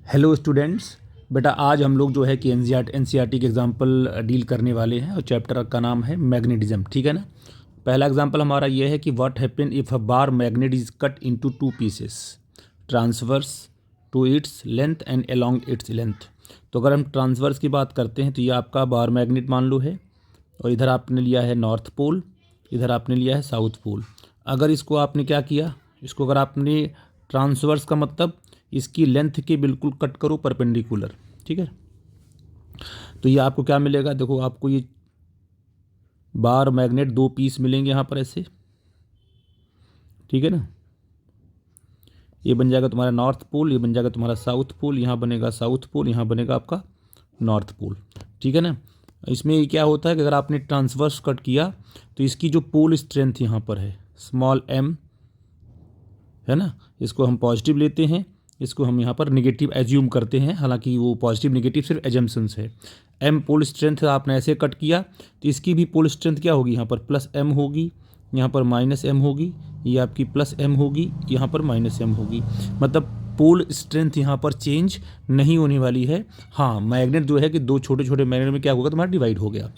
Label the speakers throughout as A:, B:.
A: Hello students. बेटा आज हम लोग जो है कि एनसीईआरटी के एग्जाम्पल डील करने वाले हैं और चैप्टर का नाम है मैग्नेटिज्म। ठीक है ना। पहला एग्जाम्पल हमारा ये है कि what happen if a bar magnet is cut into two pieces transverse to its length and along its length. तो अगर हम ट्रांसवर्स की बात करते हैं तो ये आपका बार मैग्नेट मान लो है और इधर आपने लिया है नॉर्थ पोल, इधर आपने लिया है साउथ पोल। अगर इसको आपने क्या किया, इसको अगर आपने ट्रांसवर्स का मतलब इसकी लेंथ के बिल्कुल कट करो परपेंडिकुलर। ठीक है, तो ये आपको क्या मिलेगा, देखो आपको ये बार मैग्नेट दो पीस मिलेंगे यहाँ पर ऐसे। ठीक है ना, ये बन जाएगा तुम्हारा नॉर्थ पोल, ये बन जाएगा तुम्हारा साउथ पोल, यहाँ बनेगा साउथ पोल, यहाँ बनेगा आपका नॉर्थ पोल। ठीक है ना। इसमें ये क्या होता है कि अगर आपने ट्रांसवर्स कट किया तो इसकी जो पोल स्ट्रेंथ यहाँ पर है स्मॉल m है ना, इसको हम पॉजिटिव लेते हैं, इसको हम यहाँ पर नेगेटिव एज्यूम करते हैं, हालांकि वो पॉजिटिव नेगेटिव सिर्फ एजम्पशंस है। m पोल स्ट्रेंथ आपने ऐसे कट किया तो इसकी भी पोल स्ट्रेंथ क्या होगी, यहाँ पर प्लस m होगी, यहाँ पर माइनस m होगी, ये आपकी प्लस m होगी, यहाँ पर माइनस m होगी। मतलब पोल स्ट्रेंथ यहाँ पर चेंज नहीं होने वाली है। हाँ, मैग्नेट जो है कि दो छोटे छोटे मैग्नेट में क्या होगा, तुम्हारा डिवाइड हो गया।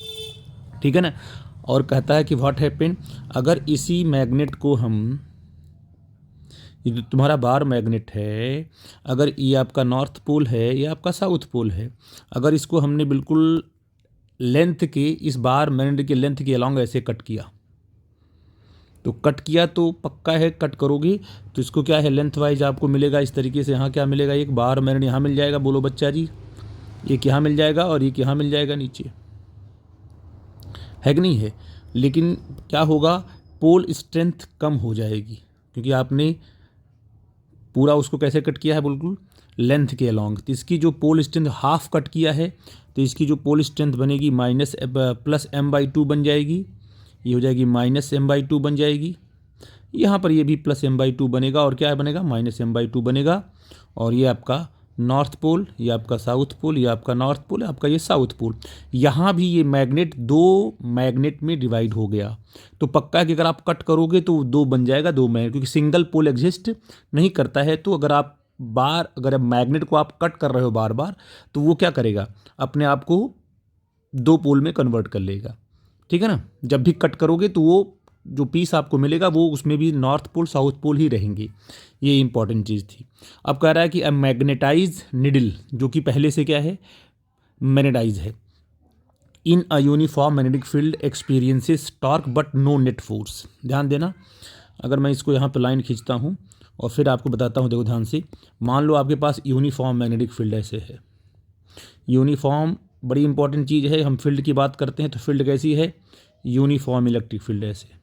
A: ठीक है ना। और कहता है कि व्हाट हैपन अगर इसी मैग्नेट को हम, ये जो तुम्हारा बार मैग्नेट है, अगर ये आपका नॉर्थ पोल है, ये आपका साउथ पोल है, अगर इसको हमने बिल्कुल लेंथ के, इस बार मैग्नेट के लेंथ के अलॉन्ग ऐसे कट किया, तो कट किया तो पक्का है कट करोगे तो इसको क्या है लेंथ वाइज आपको मिलेगा इस तरीके से। यहाँ क्या मिलेगा, एक बार मैग्नेट यहाँ मिल जाएगा, बोलो बच्चा जी, एक यहाँ मिल जाएगा और एक यहाँ मिल जाएगा नीचे, है कि नहीं है। लेकिन क्या होगा, पोल स्ट्रेंथ कम हो जाएगी क्योंकि आपने पूरा उसको कैसे कट किया है, बिल्कुल लेंथ के अलॉन्ग। तो इसकी जो पोल स्ट्रेंथ हाफ कट किया है तो इसकी जो पोल स्ट्रेंथ बनेगी माइनस प्लस m/2 बन जाएगी, ये हो जाएगी माइनस m/2 बन जाएगी। यहाँ पर ये भी प्लस m/2 बनेगा और क्या बनेगा, माइनस m/2 बनेगा। और ये आपका नॉर्थ पोल, ये आपका साउथ पोल, ये आपका नॉर्थ पोल, आपका ये साउथ पोल। यहाँ भी ये मैग्नेट दो मैग्नेट में डिवाइड हो गया तो पक्का है कि अगर आप कट करोगे तो दो बन जाएगा, दो मैग्नेट, क्योंकि सिंगल पोल एग्जिस्ट नहीं करता है। तो अगर मैग्नेट को आप कट कर रहे हो बार बार तो वो क्या करेगा, अपने आप को दो पोल में कन्वर्ट कर लेगा। ठीक है ना। जब भी कट करोगे तो वो जो पीस आपको मिलेगा वो उसमें भी नॉर्थ पोल साउथ पोल ही रहेंगे। ये इंपॉर्टेंट चीज़ थी। अब कह रहा है कि अ मैग्नेटाइज निडल, जो कि पहले से क्या है, मैग्नेटाइज है, in a uniform magnetic field experiences torque but no net force. ध्यान देना, अगर मैं इसको यहाँ पे लाइन खींचता हूँ और फिर आपको बताता हूँ, देखो ध्यान से। मान लो आपके पास यूनिफॉर्म मैग्नेटिक फील्ड ऐसे है, यूनिफॉर्म बड़ी इंपॉर्टेंट चीज़ है। हम फील्ड की बात करते हैं तो फील्ड कैसी है, यूनिफॉर्म इलेक्ट्रिक फील्ड ऐसे,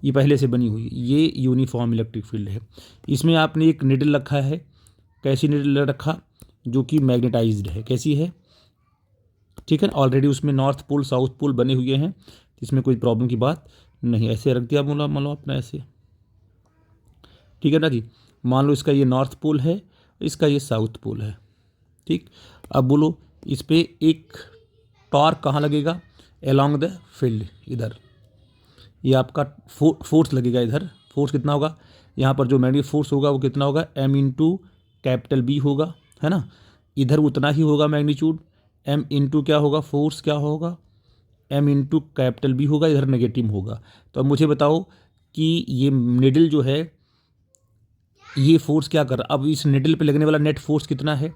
A: ये पहले से बनी हुई, ये यूनिफॉर्म इलेक्ट्रिक फील्ड है। इसमें आपने एक निडल रखा है, कैसी निडल रखा, जो कि मैग्नेटाइज्ड है, कैसी है, ठीक है। ऑलरेडी उसमें नॉर्थ पोल साउथ पोल बने हुए हैं, इसमें कोई प्रॉब्लम की बात नहीं। ऐसे रख दिया, बोला मान लो अपना ऐसे, ठीक है ना जी। मान लो इसका ये नॉर्थ पोल है, इसका ये साउथ पोल है, ठीक। अब बोलो इस पर एक टॉर्क कहाँ लगेगा, अलोंग द फील्ड, इधर ये आपका फोर्स लगेगा। इधर फोर्स कितना होगा, यहाँ पर जो मैग्नेटिक फोर्स होगा वो कितना होगा, m/B होगा, है ना। इधर उतना ही होगा मैग्नीट्यूड, m क्या होगा, फोर्स क्या होगा, m/B होगा, इधर नेगेटिव होगा। तो अब मुझे बताओ कि ये निडल जो है ये फोर्स क्या कर रहा है। अब इस निडल पे लगने वाला नेट फोर्स कितना है,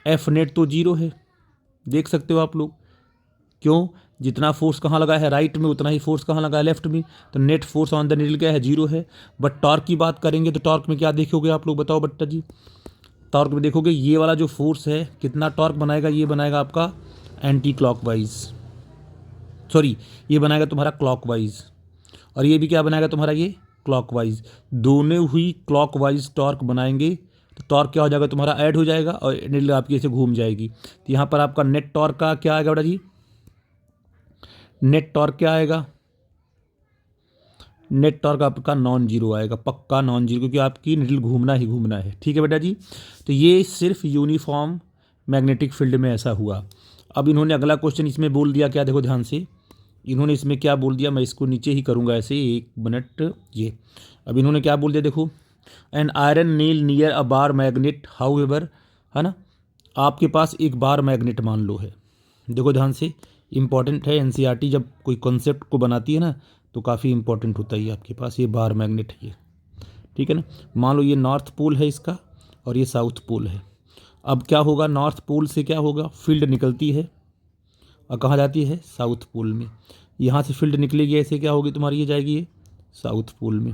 A: F नेट तो 0 है, देख सकते हो आप लोग। क्यों, जितना फोर्स कहाँ लगा है राइट में उतना ही फोर्स कहाँ लगा है लेफ्ट में, तो net force on the needle क्या है, 0 है। बट टॉर्क की बात करेंगे तो टॉर्क में क्या देखोगे आप लोग, बताओ बट्टा जी। टॉर्क में देखोगे ये वाला जो फोर्स है कितना टॉर्क बनाएगा, ये बनाएगा आपका एंटी क्लॉकवाइज, सॉरी ये बनाएगा तुम्हारा क्लॉकवाइज, और ये भी क्या बनाएगा तुम्हारा, ये क्लॉकवाइज। दोनों ही क्लॉकवाइज टॉर्क बनाएंगे तो टॉर्क क्या हो जाएगा, तुम्हारा ऐड हो जाएगा और निडल आपकी ऐसे घूम जाएगी। तो यहाँ पर आपका नेट टॉर्क का क्या आएगा बेटा जी, नेट टॉर्क क्या आएगा, नेट टॉर्क आपका नॉन जीरो आएगा, पक्का नॉन जीरो, क्योंकि आपकी निडल घूमना ही घूमना है। ठीक है बेटा जी। तो ये सिर्फ यूनिफॉर्म मैग्नेटिक फील्ड में ऐसा हुआ। अब इन्होंने अगला क्वेश्चन इसमें बोल दिया क्या, देखो ध्यान से, इन्होंने इसमें क्या बोल दिया, मैं इसको नीचे ही करूँगा ऐसे, 1 मिनट ये। अब इन्होंने क्या बोल दिया, देखो an iron nail near a bar magnet however, है ना, आपके पास एक बार मैग्नेट मान लो है। देखो ध्यान से, इंपॉर्टेंट है, एनसीईआरटी जब कोई कॉन्सेप्ट को बनाती है ना तो काफ़ी इंपॉर्टेंट होता है ये आपके पास, ये बार मैग्नेट है ये, ठीक है ना। मान लो ये नॉर्थ पोल है इसका और ये साउथ पोल है। अब क्या होगा, नॉर्थ पोल से क्या होगा, फील्ड निकलती है और कहाँ जाती है, साउथ पोल में। यहाँ से फील्ड निकलेगी ऐसे, क्या होगी तुम्हारी, ये जाएगी ये साउथ पोल में,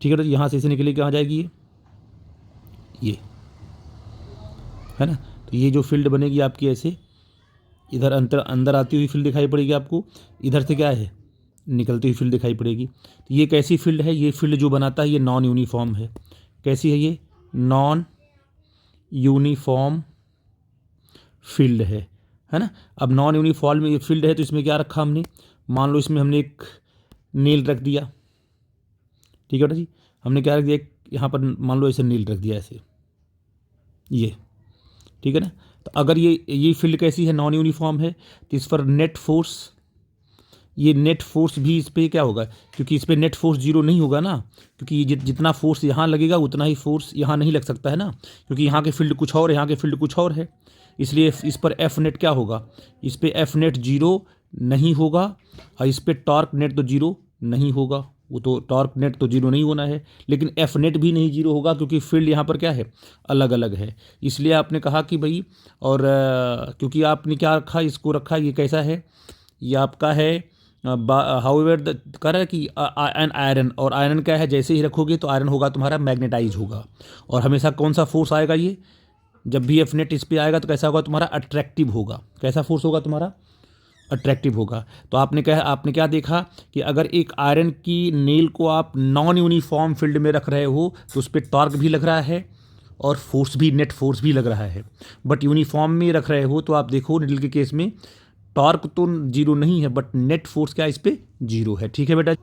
A: ठीक है ना। यहाँ से ऐसे निकलेगी, कहाँ जाएगी ये, है ना। तो ये जो फील्ड बनेगी आपकी ऐसे इधर अंदर आती हुई फील्ड दिखाई पड़ेगी आपको, इधर से क्या है, निकलती हुई फील्ड दिखाई पड़ेगी। तो ये कैसी फील्ड है, ये फील्ड जो बनाता है ये नॉन यूनिफॉर्म है। कैसी है ये, नॉन यूनिफॉर्म फील्ड है ना। अब नॉन यूनिफॉर्म फील्ड है तो इसमें क्या रखा हमने, मान लो इसमें हमने एक नील रख दिया, ठीक है ना जी। हमने क्या रख दिया, यहाँ पर मान लो ऐसे नील रख दिया ऐसे, ये, ठीक है ना। तो अगर ये फील्ड कैसी है, नॉन यूनिफॉर्म है, तो इस पर नेट फोर्स, ये नेट फोर्स भी इस पर क्या होगा, क्योंकि इस पर नेट फोर्स जीरो नहीं होगा ना, क्योंकि ये जितना फोर्स यहाँ लगेगा उतना ही फोर्स यहाँ नहीं लग सकता है ना, क्योंकि यहाँ के फील्ड कुछ और है, यहाँ के फील्ड कुछ और है। इसलिए इस पर एफ नेट क्या होगा, इस पर एफ नेट जीरो नहीं होगा, और इस पर टॉर्क नेट तो जीरो नहीं होगा, वो तो टॉर्क नेट तो जीरो नहीं होना है, लेकिन एफ नेट भी नहीं जीरो होगा क्योंकि फील्ड यहाँ पर क्या है, अलग अलग है। इसलिए आपने कहा कि भाई, और क्योंकि आपने क्या रखा, इसको रखा, ये कैसा है, ये आपका है हाउएवर कह रहा है कि एन आयरन, और आयरन क्या है, जैसे ही रखोगे तो आयरन होगा तुम्हारा मैग्नेटाइज होगा। और हमेशा कौन सा फोर्स आएगा, ये जब भी एफ नेट इस पर आएगा तो कैसा होगा तुम्हारा, अट्रैक्टिव होगा। कैसा फोर्स होगा तुम्हारा, अट्रैक्टिव होगा। तो आपने क्या देखा कि अगर एक आयरन की नेल को आप नॉन यूनिफॉर्म फील्ड में रख रहे हो तो उस पर टॉर्क भी लग रहा है और फोर्स भी, नेट फोर्स भी लग रहा है। बट यूनिफॉर्म में रख रहे हो तो आप देखो नीडल के केस में टॉर्क तो जीरो नहीं है बट नेट फोर्स क्या इस पर जीरो है, ठीक है बेटा।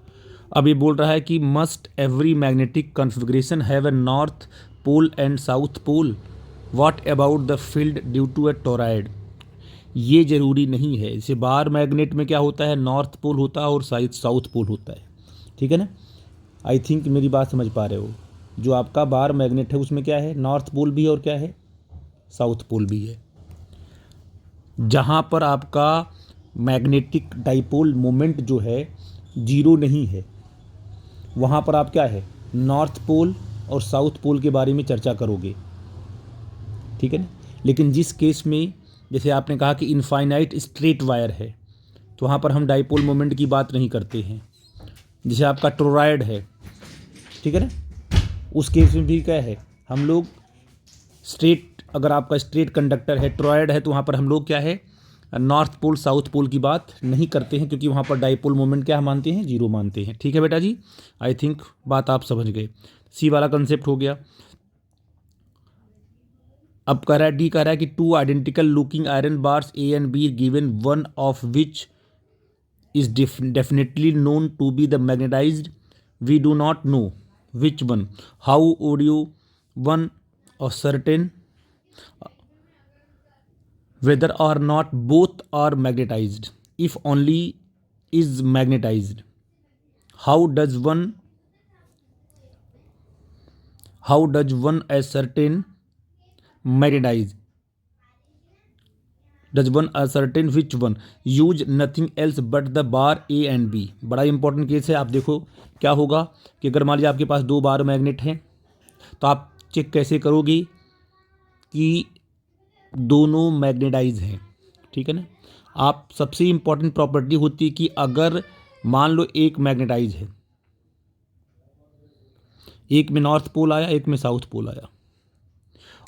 A: अब ये बोल रहा है कि must every magnetic configuration have a north pole and south pole, what about the field due to a toroid. ये ज़रूरी नहीं है, इसे बार मैग्नेट में क्या होता है, नॉर्थ पोल होता है और साउथ पोल होता है, ठीक है ना। आई थिंक मेरी बात समझ पा रहे हो। जो आपका बार मैग्नेट है उसमें क्या है, नॉर्थ पोल भी और क्या है, साउथ पोल भी है। जहाँ पर आपका मैग्नेटिक डाइपोल मोमेंट जो है जीरो नहीं है, वहाँ पर आप क्या है, नॉर्थ पोल और साउथ पोल के बारे में चर्चा करोगे, ठीक है ना। लेकिन जिस केस में जैसे आपने कहा कि इनफाइनाइट स्ट्रेट वायर है तो वहाँ पर हम डाइपोल मोमेंट की बात नहीं करते हैं। जैसे आपका टोरॉयड है, ठीक है ना, उस केस में भी क्या है, हम लोग स्ट्रेट, अगर आपका स्ट्रेट कंडक्टर है, टोरॉयड है, तो वहाँ पर हम लोग क्या है, नॉर्थ पोल साउथ पोल की बात नहीं करते हैं क्योंकि वहाँ पर डाइपोल मोमेंट क्या मानते हैं, जीरो मानते हैं, ठीक है बेटा जी। आई थिंक बात आप समझ गए। सी वाला कंसेप्ट हो गया। अब कह रहा है, डी कह रहा है कि two identical looking iron bars a and b given, one of which is definitely known to be the magnetized, we do not know which one, how would you one ascertain whether or not both are magnetized, if only is magnetized, how does one ascertain magnetize, does one ascertain which one, use nothing else but the bar A and B। बड़ा important case है। आप देखो क्या होगा कि अगर मान लीजिए आपके पास दो बार मैग्नेट हैं तो आप चेक कैसे करोगे कि दोनों मैग्नेटाइज हैं, ठीक है ना। आप सबसे इम्पॉर्टेंट प्रॉपर्टी होती है कि अगर मान लो एक मैग्नेटाइज है, एक में नॉर्थ पोल आया एक में साउथ पोल आया,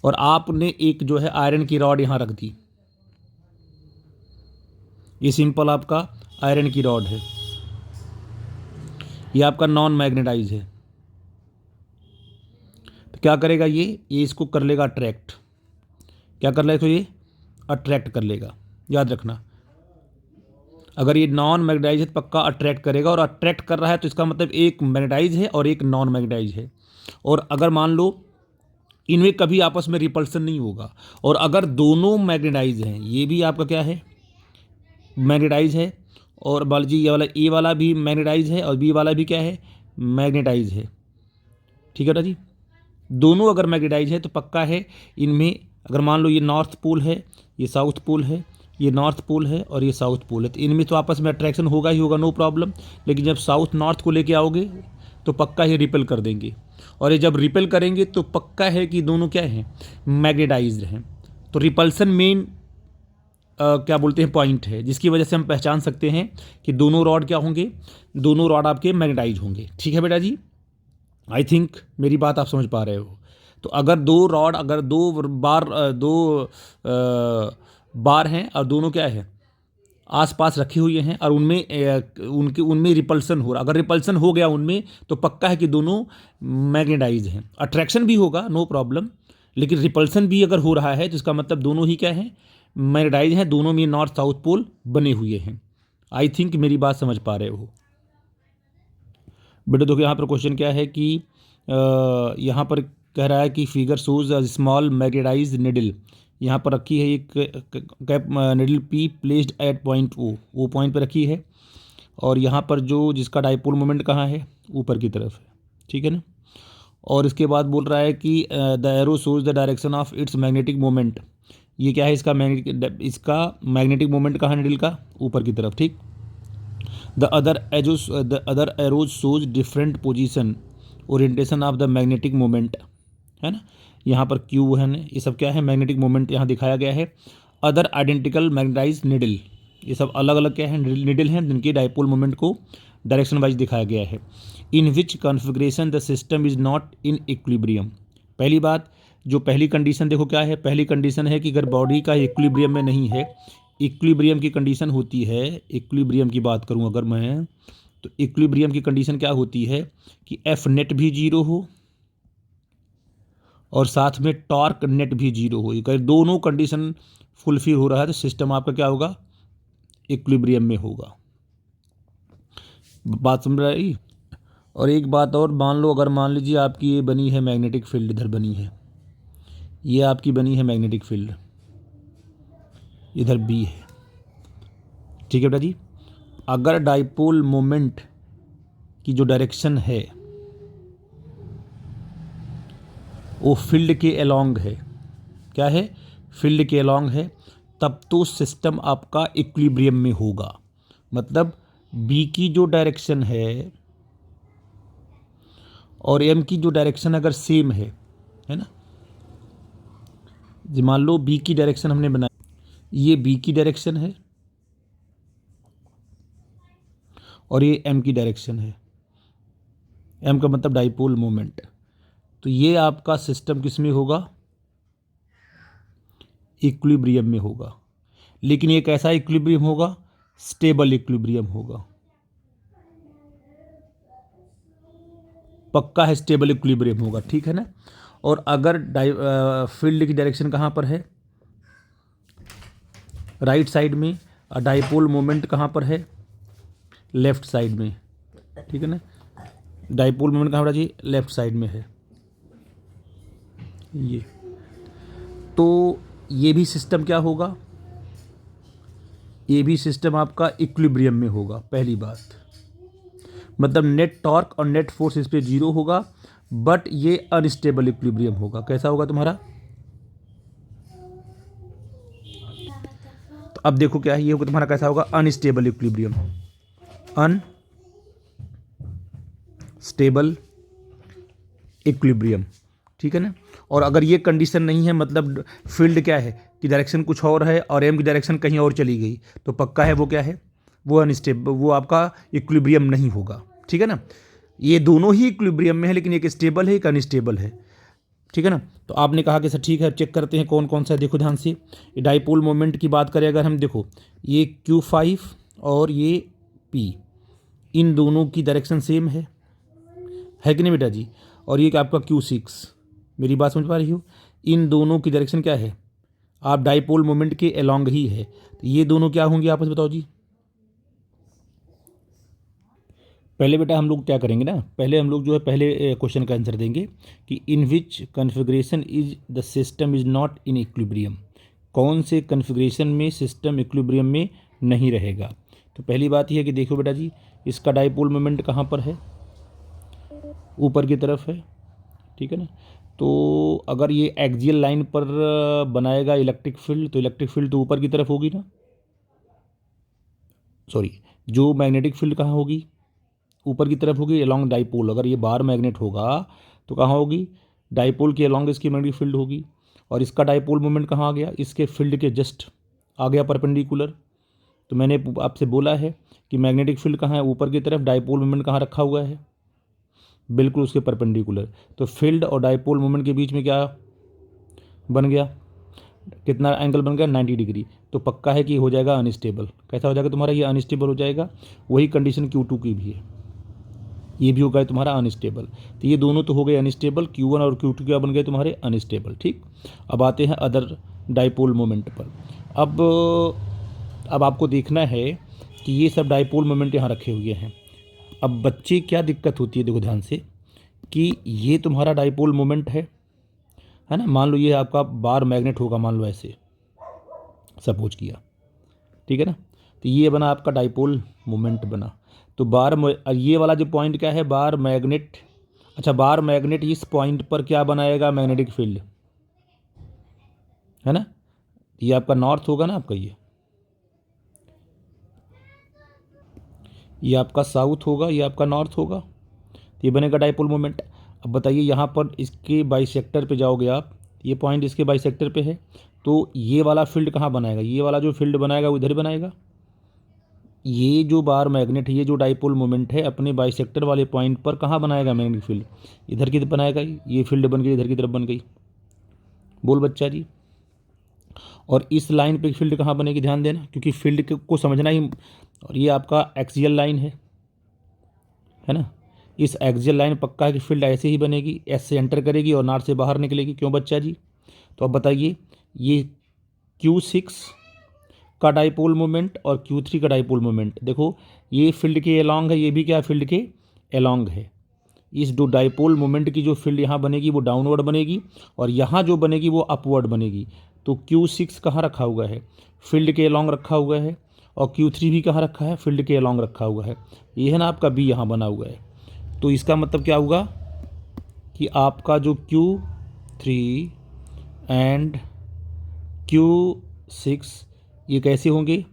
A: और आपने एक जो है आयरन की रॉड यहाँ रख दी, ये सिंपल आपका आयरन की रॉड है, ये आपका नॉन मैग्नेटाइज है, तो क्या करेगा ये इसको कर लेगा अट्रैक्ट। क्या कर लेगा, तो ये अट्रैक्ट कर लेगा, याद रखना। अगर ये नॉन मैग्नेटाइज है तो पक्का अट्रैक्ट करेगा, और अट्रैक्ट कर रहा है तो इसका मतलब एक मैग्नेटाइज है और एक नॉन मैग्नेटाइज है। और अगर मान लो इनमें कभी आपस में रिपल्सन नहीं होगा, और अगर दोनों मैग्नेटाइज हैं, ये भी आपका क्या है, मैग्नेटाइज है, और मान लीजिए ये वाला ए वाला भी मैग्नेटाइज है और बी वाला भी क्या है, मैग्नेटाइज है, ठीक है ना जी। दोनों अगर मैग्नेटाइज है तो पक्का है इनमें, अगर मान लो ये नॉर्थ पोल है, ये साउथ पोल है, ये नॉर्थ पोल है और ये साउथ पोल है, तो इनमें तो आपस में अट्रैक्शन होगा ही होगा, नो प्रॉब्लम। लेकिन जब साउथ नॉर्थ को लेके आओगे तो पक्का ही रिपेल कर देंगे, और ये जब रिपेल करेंगे तो पक्का है कि दोनों क्या हैं, मैग्नेटाइज्ड हैं। तो रिपल्सन मेन क्या बोलते हैं पॉइंट है, जिसकी वजह से हम पहचान सकते हैं कि दोनों रॉड क्या होंगे, दोनों रॉड आपके मैग्नेटाइज होंगे। ठीक है बेटा जी, आई थिंक मेरी बात आप समझ पा रहे हो। तो अगर दो रॉड, अगर दो बार हैं और दोनों क्या है, आसपास रखे हुए हैं और उनमें रिपल्सन हो रहा, अगर रिपल्सन हो गया उनमें तो पक्का है कि दोनों मैग्नेटाइज हैं। अट्रैक्शन भी होगा, नो प्रॉब्लम, लेकिन रिपल्सन भी अगर हो रहा है तो इसका मतलब दोनों ही क्या है, मैग्नेटाइज हैं, दोनों में नॉर्थ साउथ पोल बने हुए हैं। आई थिंक मेरी बात समझ पा रहे हो बेटा। देखो यहाँ पर क्वेश्चन क्या है कि यहाँ पर कह रहा है कि figure shows a small magnetize needle, यहाँ पर रखी है एक cap needle p placed at point o point पर रखी है, और यहाँ पर जो जिसका डाइपोल मोमेंट कहाँ है, ऊपर की तरफ है। ठीक है ना। और इसके बाद बोल रहा है कि the arrow shows the direction of its magnetic moment, ये क्या है, इसका मैग्नेटिक मोमेंट कहाँ है निडल का, ऊपर की तरफ। ठीक। The other arrows shows different position orientation of the magnetic moment, है ना। यहाँ पर क्यू है ना, ये सब क्या है, मैग्नेटिक मोमेंट यहाँ दिखाया गया है। अदर आइडेंटिकल मैग्नेटाइज निडल, ये सब अलग अलग क्या है, निडल हैं, जिनके डाइपोल मोमेंट को डायरेक्शन वाइज दिखाया गया है। In which configuration the system is not in equilibrium. पहली बात, जो पहली कंडीशन देखो क्या है, पहली कंडीशन है कि अगर बॉडी का इक्विलिब्रियम में नहीं है, इक्विलिब्रियम की कंडीशन होती है, इक्विलिब्रियम की बात करूं अगर मैं, तो इक्विलिब्रियम की कंडीशन क्या होती है कि एफ नेट भी जीरो हो और साथ में टॉर्क नेट भी जीरो हो। अगर दोनों कंडीशन फुलफिल हो रहा है तो सिस्टम आपका क्या होगा, इक्विलिब्रियम में होगा। बात समझ रही। और एक बात और, मान लो अगर मान लीजिए आपकी ये बनी है मैग्नेटिक फील्ड, इधर बनी है, ये आपकी बनी है मैग्नेटिक फील्ड, इधर बी है। ठीक है बेटा जी। अगर डाइपोल मोमेंट की जो डायरेक्शन है वो फील्ड के अलोंग है, क्या है, फील्ड के अलोंग है, तब तो सिस्टम आपका इक्विलिब्रियम में होगा। मतलब बी की जो डायरेक्शन है और एम की जो डायरेक्शन अगर सेम है ना, मान लो बी की डायरेक्शन हमने बनाई, ये बी की डायरेक्शन है और ये एम की डायरेक्शन है, एम का मतलब डाइपोल मोमेंट, तो ये आपका सिस्टम किस में होगा, इक्विलिब्रियम में होगा। लेकिन ये कैसा इक्विलिब्रियम होगा, स्टेबल इक्विलिब्रियम होगा, पक्का है, स्टेबल इक्विलिब्रियम होगा। ठीक है ना। और अगर फील्ड की डायरेक्शन कहाँ पर है, राइट साइड में, और डाइपोल मोमेंट कहाँ पर है, लेफ्ट साइड में। ठीक है ना। डाइपोल मोमेंट कहाँ पर जी, लेफ्ट साइड में है ये, तो ये भी सिस्टम क्या होगा, ये भी सिस्टम आपका इक्विलिब्रियम में होगा। पहली बात मतलब नेट टॉर्क और नेट फोर्स इस पे जीरो होगा, बट ये अनस्टेबल इक्विलिब्रियम होगा। कैसा होगा तुम्हारा, तो अब देखो क्या है, ये होगा तुम्हारा कैसा होगा, अनस्टेबल इक्विलिब्रियम, अनस्टेबल इक्विलिब्रियम। ठीक है ना। और अगर ये कंडीशन नहीं है, मतलब फील्ड क्या है कि डायरेक्शन कुछ और है और एम की डायरेक्शन कहीं और चली गई, तो पक्का है वो क्या है, वो अनस्टेबल, वो आपका इक्विलिब्रियम नहीं होगा। ठीक है ना। ये दोनों ही इक्विलिब्रियम में है, लेकिन एक स्टेबल है, एक अनस्टेबल है। ठीक है ना। तो आपने कहा कि सर ठीक है, चेक करते हैं कौन कौन सा है। देखो ध्यान से, डाइपोल मोमेंट की बात करें अगर हम, देखो ये Q5 और ये P, इन दोनों की डायरेक्शन सेम है कि नहीं बेटा जी। और ये आपका Q6, मेरी बात समझ पा रही हो, इन दोनों की डायरेक्शन क्या है, आप डाइपोल मोमेंट के अलोंग ही है, तो ये दोनों क्या होंगे आपस बताओ जी। पहले बेटा हम लोग क्या करेंगे ना, पहले हम लोग जो है पहले क्वेश्चन का आंसर देंगे कि in which configuration is the system is not in equilibrium, कौन से कॉन्फ़िगरेशन में सिस्टम इक्विलिब्रियम में नहीं रहेगा। तो पहली बात यह है कि देखो बेटा जी, इसका डाइपोल मोमेंट कहाँ पर है, ऊपर की तरफ है। ठीक है ना। तो अगर ये एक्सियल लाइन पर बनाएगा इलेक्ट्रिक फील्ड, तो इलेक्ट्रिक फील्ड तो ऊपर की तरफ होगी ना, सॉरी, जो मैग्नेटिक फील्ड कहाँ होगी, ऊपर की तरफ होगी अलोंग डाइपोल। अगर ये बार मैग्नेट होगा तो कहाँ होगी, डाइपोल के अलोंग इसकी मैग्नेटिक फील्ड होगी। और इसका डाइपोल मोमेंट कहाँ आ गया, इसके फील्ड के जस्ट आ गया परपेंडिकुलर। तो मैंने आपसे बोला है कि मैग्नेटिक फील्ड कहाँ है, ऊपर की तरफ, डाइपोल मोमेंट कहाँ रखा हुआ है, बिल्कुल उसके परपेंडिकुलर। तो फील्ड और डाइपोल मोमेंट के बीच में क्या बन गया, कितना एंगल बन गया, 90 डिग्री। तो पक्का है कि हो जाएगा अनस्टेबल। कैसा हो जाएगा तुम्हारा, ये अनस्टेबल हो जाएगा। वही कंडीशन Q2 की भी है, ये भी हो गया तुम्हारा अनस्टेबल। तो ये दोनों तो हो गए अनस्टेबल, Q1 और Q2 क्या बन गए तुम्हारे, अनस्टेबल। ठीक, अब आते हैं अदर डाइपोल मोमेंट पर। अब आपको देखना है कि ये सब डाइपोल मोमेंट यहाँ रखे हुए हैं। अब बच्चे क्या दिक्कत होती है, देखो ध्यान से, कि ये तुम्हारा डाइपोल मोमेंट है ना। मान लो ये आपका बार मैग्नेट होगा, मान लो ऐसे सपोज किया, ठीक है ना। तो ये बना आपका डाइपोल मोमेंट बना। तो ये वाला जो पॉइंट क्या है, बार मैग्नेट। अच्छा, बार मैग्नेट इस पॉइंट पर क्या बनाएगा, मैग्नेटिक फील्ड, है ना। ये आपका नॉर्थ होगा ना, आपका ये आपका साउथ होगा, ये आपका नॉर्थ होगा। तो ये बनेगा डाइपोल मोमेंट। अब बताइए यहाँ पर इसके बाइसेक्टर पे जाओगे आप, ये पॉइंट इसके बाइसेक्टर पे है, तो ये वाला फील्ड कहाँ बनाएगा, ये वाला जो फील्ड बनाएगा वो इधर बनाएगा। ये जो बार मैग्नेट है, ये जो डाइपोल मोमेंट है, अपने बाइसेक्टर वाले पॉइंट पर कहाँ बनाएगा मैग्नेटिक फील्ड, इधर की तरफ बनाएगा। ये फील्ड बन गई, इधर की तरफ बन गई। बोल बच्चा जी। और इस लाइन पे फील्ड कहाँ बनेगी, ध्यान देना, क्योंकि फील्ड को समझना ही। और ये आपका एक्सियल लाइन है ना। इस एक्सियल लाइन पक्का है कि फील्ड ऐसे ही बनेगी, एस से एंटर करेगी और नॉट से बाहर निकलेगी। क्यों बच्चा जी। तो अब बताइए, ये Q6 का डाइपोल मोमेंट और Q3 का डाइपोल मोमेंट, देखो ये फील्ड के अलोंग है, ये भी क्या फील्ड के अलोंग है। इस दो डाइपोल मोमेंट की जो फील्ड यहाँ बनेगी वो डाउनवर्ड बनेगी, और यहाँ जो बनेगी वो अपवर्ड बनेगी। तो Q6 कहाँ रखा हुआ है, फील्ड के अलोंग रखा हुआ है, और Q3 भी कहाँ रखा है, फील्ड के अलोंग रखा हुआ है। ये है ना आपका B यहाँ बना हुआ है। तो इसका मतलब क्या होगा कि आपका जो Q3 एंड Q6 ये कैसे होंगे,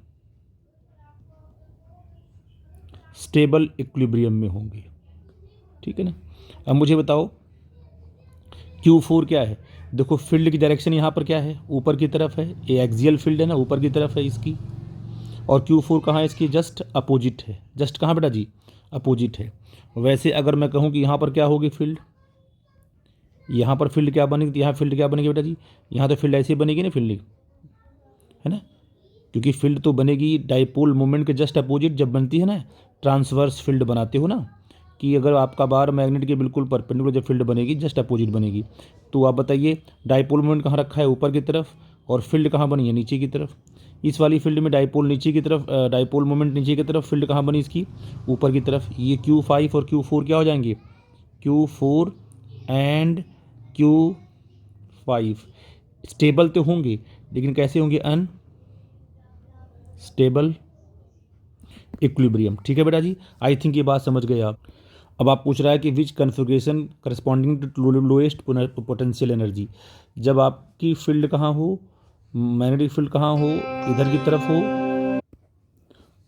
A: स्टेबल इक्विलिब्रियम में होंगे, ठीक है ना। अब मुझे बताओ Q4 क्या है। देखो फील्ड की डायरेक्शन यहाँ पर क्या है, ऊपर की तरफ है, ये एक्सियल फील्ड है ना, ऊपर की तरफ है इसकी। और Q4 कहाँ है इसकी, जस्ट अपोजिट है। जस्ट कहाँ बेटा जी, अपोजिट है। वैसे अगर मैं कहूँ कि यहाँ पर क्या होगी फील्ड, यहाँ पर फील्ड क्या बनेगी, तो यहाँ फील्ड क्या बनेगी बेटा जी, यहाँ तो फील्ड ऐसे बनेगी ना, फील्ड है ना, क्योंकि फील्ड तो बनेगी डाइपोल मोमेंट के जस्ट अपोजिट। जब बनती है ना, ट्रांसवर्स फील्ड बनाते हो ना, कि अगर आपका बार मैग्नेट के बिल्कुल परपेंडिकुलर जब फील्ड बनेगी, जस्ट अपोजिट बनेगी। तो आप बताइए डाइपोल मोमेंट कहाँ रखा है, ऊपर की तरफ, और फील्ड कहाँ बनी है, नीचे की तरफ। इस वाली फील्ड में डाइपोल नीचे की तरफ, डाइपोल मोमेंट नीचे की तरफ, फील्ड कहाँ बनी इसकी, ऊपर की तरफ। ये Q5 और Q4 क्या हो जाएंगे, Q4 एंड Q5 स्टेबल तो होंगे, लेकिन कैसे होंगे, अनस्टेबल इक्विलिब्रियम। ठीक है बेटा जी, आई थिंक ये बात समझ गए आप। अब आप पूछ रहा है कि which configuration corresponding to lowest potential energy. जब आपकी फील्ड कहाँ हो, मैग्नेटिक फील्ड कहाँ हो, इधर की तरफ हो,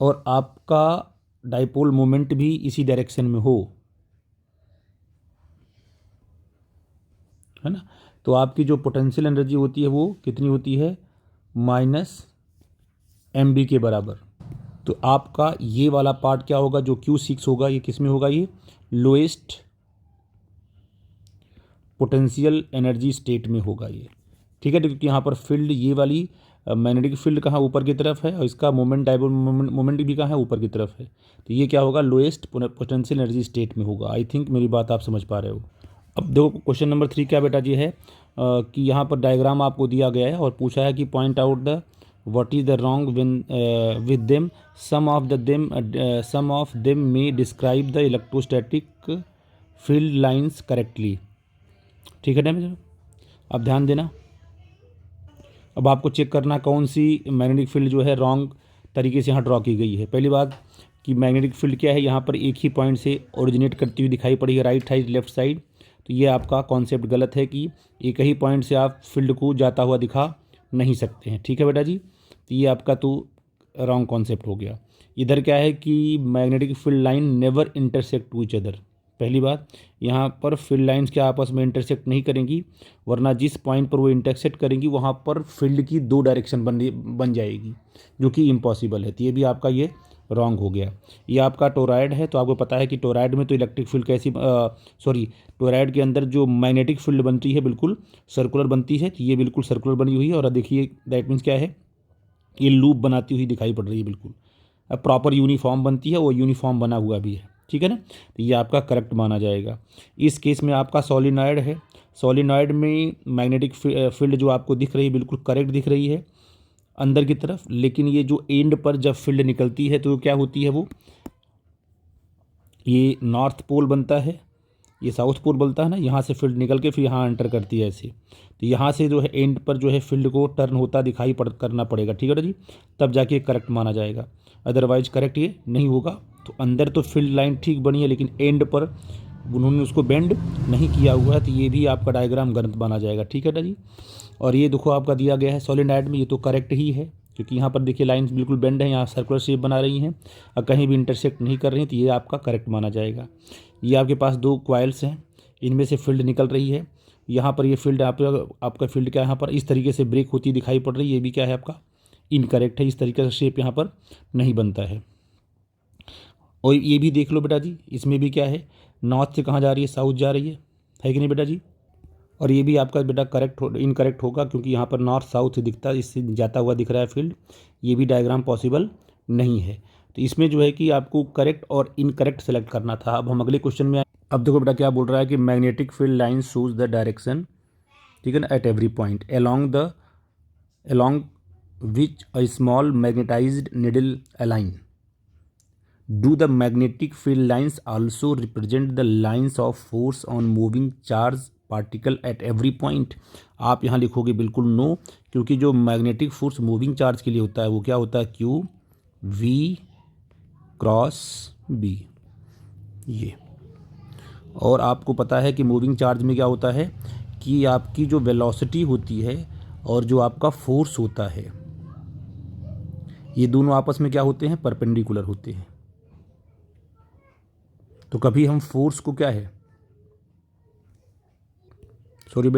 A: और आपका डाइपोल मोमेंट भी इसी डायरेक्शन में हो, है ना, तो आपकी जो पोटेंशियल एनर्जी होती है वो कितनी होती है, -mb के बराबर। तो आपका ये वाला पार्ट क्या होगा, जो Q6 होगा, ये किस में होगा, ये लोएस्ट पोटेंशियल एनर्जी स्टेट में होगा ये, ठीक है। क्योंकि यहाँ पर फील्ड, ये वाली मैग्नेटिक फील्ड कहाँ, ऊपर की तरफ है, और इसका मोमेंट, डाइपोल मोमेंट भी कहाँ है, ऊपर की तरफ है। तो ये क्या होगा, लोएस्ट पोटेंशियल एनर्जी स्टेट में होगा। आई थिंक मेरी बात आप समझ पा रहे हो। अब देखो क्वेश्चन नंबर 3 क्या बेटा जी है, कि यहाँ पर डायग्राम आपको दिया गया है और पूछा है कि point out the what is the wrong with them, some of them may describe the electrostatic field lines correctly। ठीक है ना, अब ध्यान देना। अब आपको चेक करना कौन सी मैग्नेटिक फील्ड जो है रॉन्ग तरीके से यहाँ ड्रॉ की गई है। पहली बात कि मैग्नेटिक फील्ड क्या है, यहाँ पर एक ही पॉइंट से ओरिजिनेट करती हुई दिखाई पड़ी है, राइट साइड लेफ्ट साइड। तो ये आपका कॉन्सेप्ट गलत है कि एक ही पॉइंट से आप फील्ड को जाता हुआ दिखा नहीं सकते हैं। ठीक है बेटा जी, तो ये आपका तो रॉन्ग कॉन्सेप्ट हो गया। इधर क्या है कि magnetic field line never intersect to each other. पहली बात, यहाँ पर फील्ड लाइंस क्या आपस में इंटरसेक्ट नहीं करेंगी, वरना जिस पॉइंट पर वो इंटरसेक्ट करेंगी वहाँ पर फील्ड की दो डायरेक्शन बन जाएगी, जो कि इम्पॉसिबल है। तो ये भी आपका ये रॉन्ग हो गया। ये आपका टोरॉयड है, तो आपको पता है कि टोरॉयड में तो इलेक्ट्रिक फील्ड कैसी टोरॉयड के अंदर जो मैग्नेटिक फील्ड बनती है बिल्कुल सर्कुलर बनती है। तो ये बिल्कुल सर्कुलर बनी हुई है, और देखिए दैट मीन्स क्या है, ये लूप बनाती हुई दिखाई पड़ रही है बिल्कुल। अब प्रॉपर यूनिफॉर्म बनती है, वो यूनिफॉर्म बना हुआ भी है। ठीक है ना, तो ये आपका करेक्ट माना जाएगा। इस केस में आपका सोलिनॉइड है, सोलिनॉइड में मैग्नेटिक फील्ड जो आपको दिख रही है बिल्कुल करेक्ट दिख रही है अंदर की तरफ, लेकिन ये जो एंड पर जब फील्ड निकलती है तो क्या होती है, वो ये नॉर्थ पोल बनता है, ये साउथ पोल बनता है ना, यहाँ से फील्ड निकल के फिर यहाँ एंटर करती है ऐसे। तो यहाँ से जो है एंड पर जो है फील्ड को टर्न होता दिखाई करना पड़ेगा। ठीक है ना जी, तब जाके करेक्ट माना जाएगा, अदरवाइज करेक्ट ये नहीं होगा। तो अंदर तो फील्ड लाइन ठीक बनी है, लेकिन एंड पर उन्होंने उसको बेंड नहीं किया हुआ है, तो ये भी आपका डायग्राम गलत माना जाएगा। ठीक है ना जी, और ये देखो आपका दिया गया है सोलिनॉइड में, ये तो करेक्ट ही है, क्योंकि यहाँ पर देखिए लाइंस बिल्कुल बेंड है, यहाँ सर्कुलर शेप बना रही हैं और कहीं भी इंटरसेक्ट नहीं कर रही हैं, तो ये आपका करेक्ट माना जाएगा। ये आपके पास दो क्वाइल्स हैं, इनमें से फील्ड निकल रही है, यहाँ पर ये फील्ड आपका फील्ड क्या यहाँ पर इस तरीके से ब्रेक होती दिखाई पड़ रही है, ये भी क्या है आपका इनकरेक्ट है, इस तरीके से शेप यहाँ पर नहीं बनता है। और ये भी देख लो बेटा जी, इसमें भी क्या है, नॉर्थ से कहाँ जा रही है, साउथ जा रही है कि नहीं बेटा जी। और ये भी आपका बेटा इनकरेक्ट होगा, क्योंकि यहाँ पर नॉर्थ साउथ दिखता है, इससे जाता हुआ दिख रहा है फील्ड, ये भी डायग्राम पॉसिबल नहीं है। तो इसमें जो है कि आपको करेक्ट और इनकरेक्ट सेलेक्ट करना था। अब हम अगले क्वेश्चन में अब देखो बेटा क्या बोल रहा है कि magnetic field line shows the direction, ठीक है ना, at every point along which a small magnetized needle align. Do the magnetic field lines also represent the lines of force on moving charge particle at every point? आप यहाँ लिखोगे बिल्कुल no, क्योंकि जो magnetic force moving charge के लिए होता है वो क्या होता है, क्यू वी क्रॉस बी। ये और आपको पता है कि मूविंग चार्ज में क्या होता है कि आपकी जो वेलोसिटी होती है और जो आपका फोर्स होता है, ये दोनों आपस में क्या होते हैं, परपेंडिकुलर होते हैं। तो कभी हम फोर्स को क्या है, सॉरी